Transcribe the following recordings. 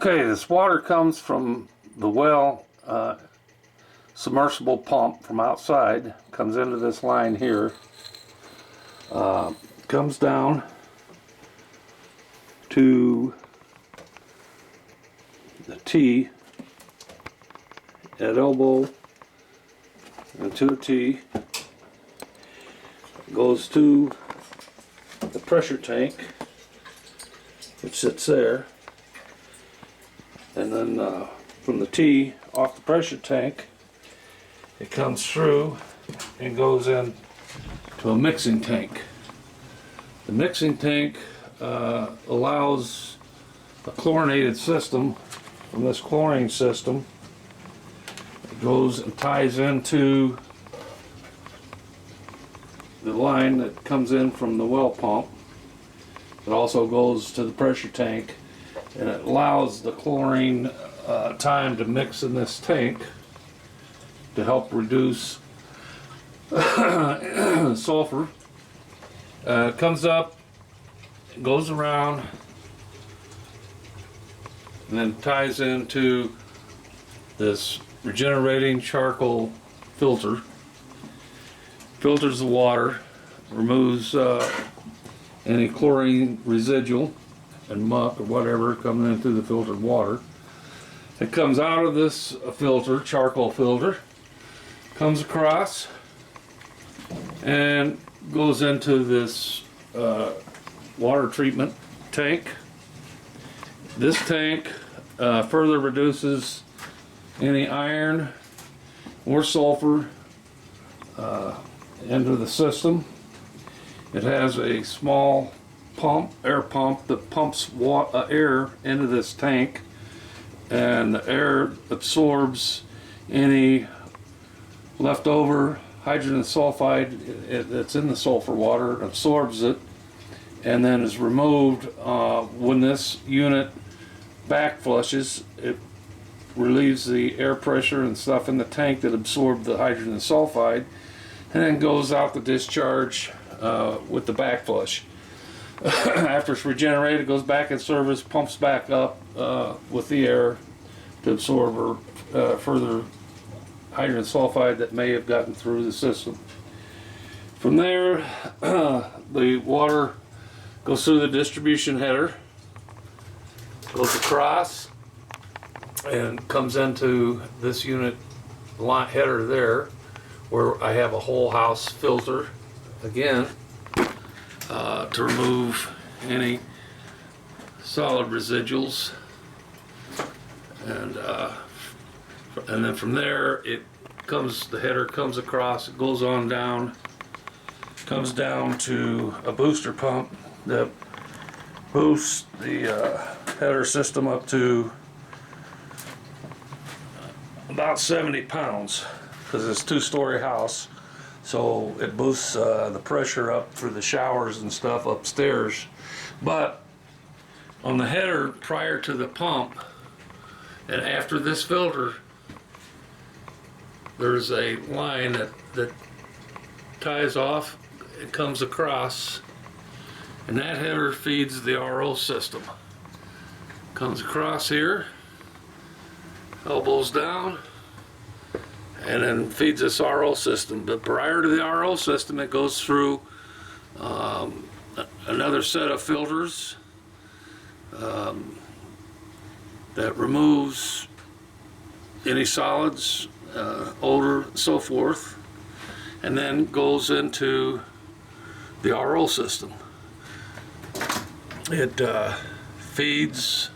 Okay, this water comes from the well submersible pump from outside, comes into this line here, comes down to the T at elbow and to a T, goes to the pressure tank which sits there, and then from the T off the pressure tank it comes through and goes in to a mixing tank. The mixing tank allows a chlorinated system from this chlorine system. It goes and ties into the line that comes in from the well pump. It also goes to the pressure tank, and it allows the chlorine time to mix in this tank to help reduce sulfur. It comes up, goes around, and then ties into this regenerating charcoal filter. Filters the water, removes any chlorine residual and muck or whatever coming in through the filtered water. It comes out of this filter, charcoal filter, comes across and goes into this water treatment tank. This tank further reduces any iron or sulfur into the system. It has a small pump, air pump, that pumps air into this tank, and the air absorbs any leftover hydrogen sulfide that's in the sulfur water, absorbs it, and then is removed when this unit back flushes. It relieves the air pressure and stuff in the tank that absorbed the hydrogen sulfide, and then goes out the discharge with the back flush. After it's regenerated, it goes back in service, pumps back up with the air to absorb further hydrogen sulfide that may have gotten through the system. From there, the water goes through the distribution header, goes across, and comes into this unit header there, where I have a whole house filter again to remove any solid residuals, and then from there the header comes across, it goes on down, comes down to a booster pump that boosts the header system up to about 70 pounds, because it's a two-story house, so it boosts the pressure up through the showers and stuff upstairs. But on the header prior to the pump and after this filter, there's a line that ties off, it comes across, and that header feeds the RO system. Comes across here, elbows down, and then feeds this RO system. But prior to the RO system, it goes through another set of filters that removes any solids, odor, and so forth, and then goes into the RO system. It feeds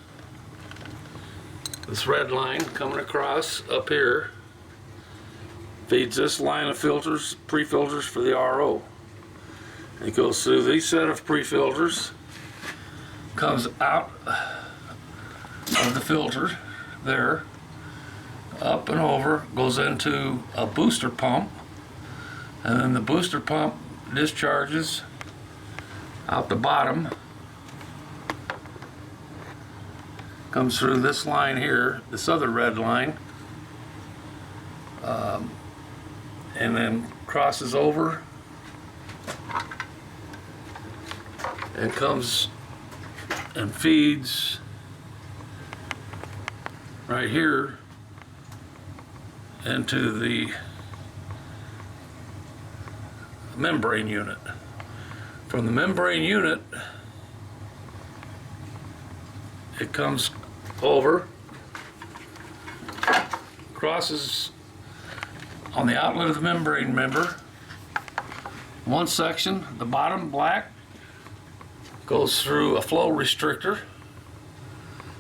this red line coming across up here, feeds this line of filters, pre-filters for the RO. It goes through these set of pre-filters, comes out of the filter there, up and over, goes into a booster pump, and then the booster pump discharges out the bottom, comes through this line here, this other red line, and then crosses over and comes and feeds right here into the membrane unit. From the membrane unit, it comes over, crosses on the outlet of the membrane member. One section, the bottom black, goes through a flow restrictor,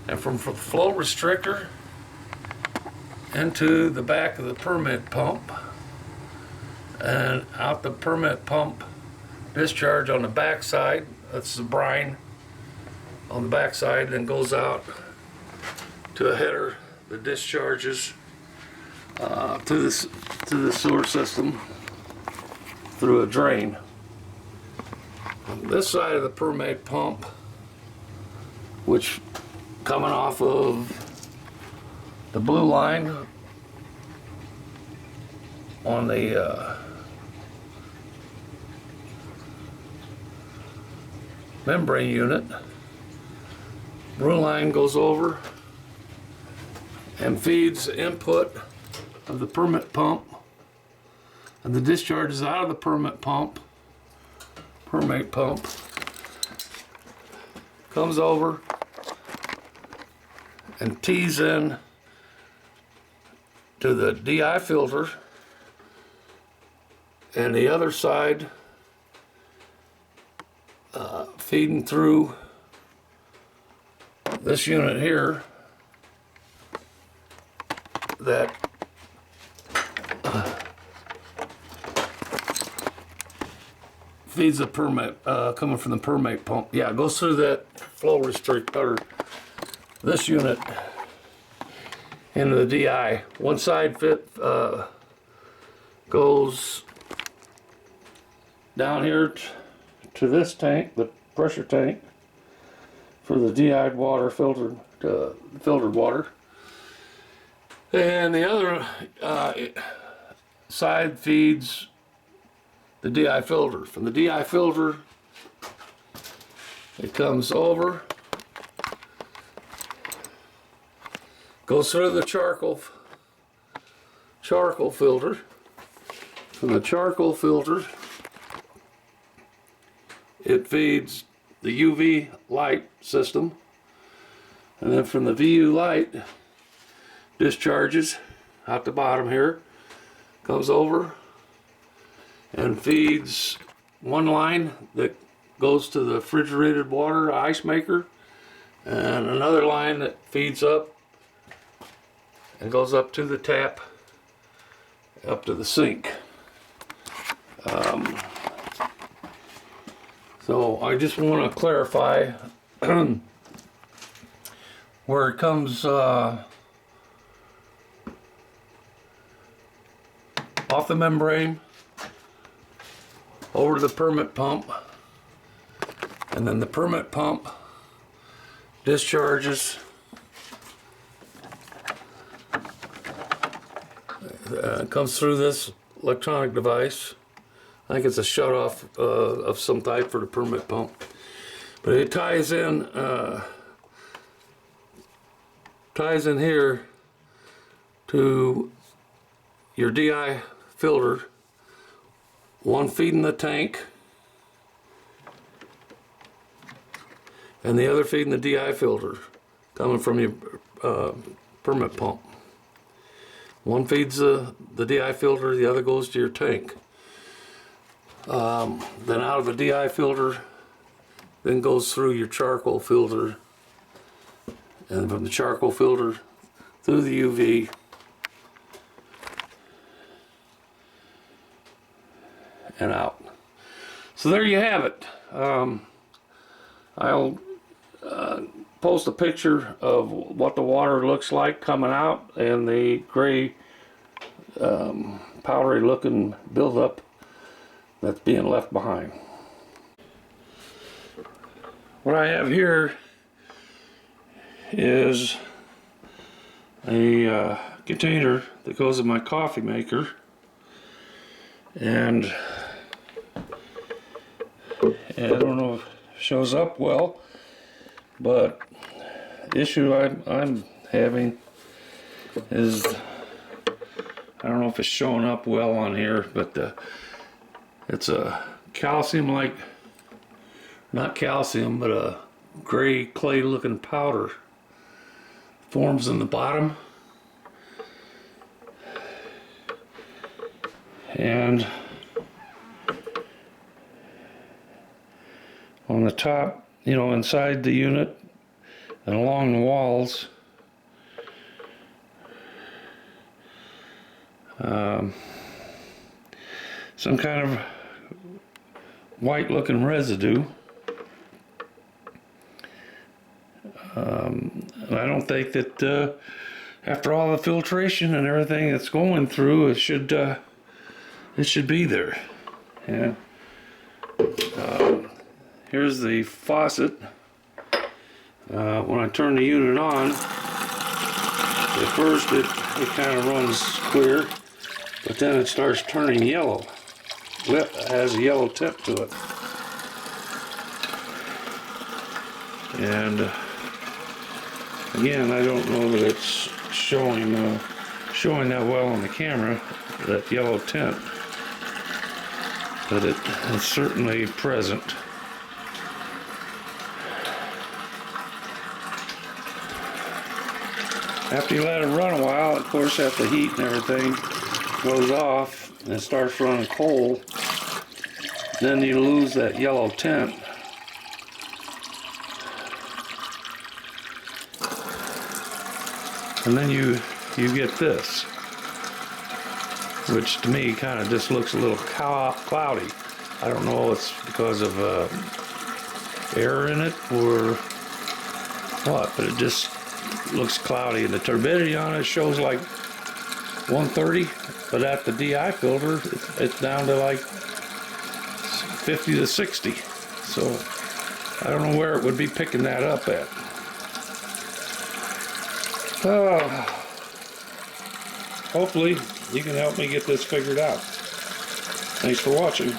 and from the flow restrictor into the back of the permit pump, and out the permit pump discharge on the back side. That's the brine on the back side, then goes out to a header that discharges to the sewer system through a drain. On this side of the permit pump, which coming off of the blue line on the membrane unit, blue line goes over and feeds the input of the permit pump, and the discharge is out of the permit pump, comes over and tees in to the DI filter, and the other side feeding through this unit here that feeds the permit, coming from the permit pump. Yeah, it goes through that flow restrictor, this unit, into the DI. One side goes down here to this tank, the pressure tank, for the DI'd water, filtered water. And the other side feeds the DI filter. From the DI filter, it comes over, goes through the charcoal filter. From the charcoal filter, it feeds the UV light system, and then from the VU light discharges out the bottom here, comes over and feeds one line that goes to the refrigerated water ice maker, and another line that feeds up and goes up to the tap, up to the sink. So I just want to clarify where it comes off the membrane over to the permit pump, and then the permit pump discharges comes through this electronic device. I think it's a shutoff of some type for the permit pump, but it ties in here to your DI filter, one feeding the tank and the other feeding the DI filter coming from your permit pump. One feeds the DI filter, the other goes to your tank. Then out of the DI filter, then goes through your charcoal filter, and from the charcoal filter through the UV, and out. So there you have it. I'll post a picture of what the water looks like coming out, and the gray powdery looking buildup that's being left behind. What I have here is a container that goes in my coffee maker, and I don't know if it shows up well, but the issue I'm having is, I don't know if it's showing up well on here, but it's a calcium like, not calcium, but a gray clay looking powder forms in the bottom. And on the top, you know, inside the unit and along the walls, some kind of white looking residue. And I don't think that after all the filtration and everything that's going through, it should be there. Yeah. Here's the faucet. When I turn the unit on, at first it kind of runs clear, but then it starts turning yellow. It has a yellow tip to it. And again, I don't know that it's showing that well on the camera, that yellow tint, but it's certainly present. After you let it run a while, of course, after the heat and everything goes off and it starts running cold, then you lose that yellow tint. And then you get this, which to me kind of just looks a little cloudy. I don't know if it's because of air in it or what, but it just looks cloudy. And the turbidity on it shows like 130, but at the DI filter, it's down to like 50 to 60. So I don't know where it would be picking that up at. Hopefully you can help me get this figured out. Thanks for watching.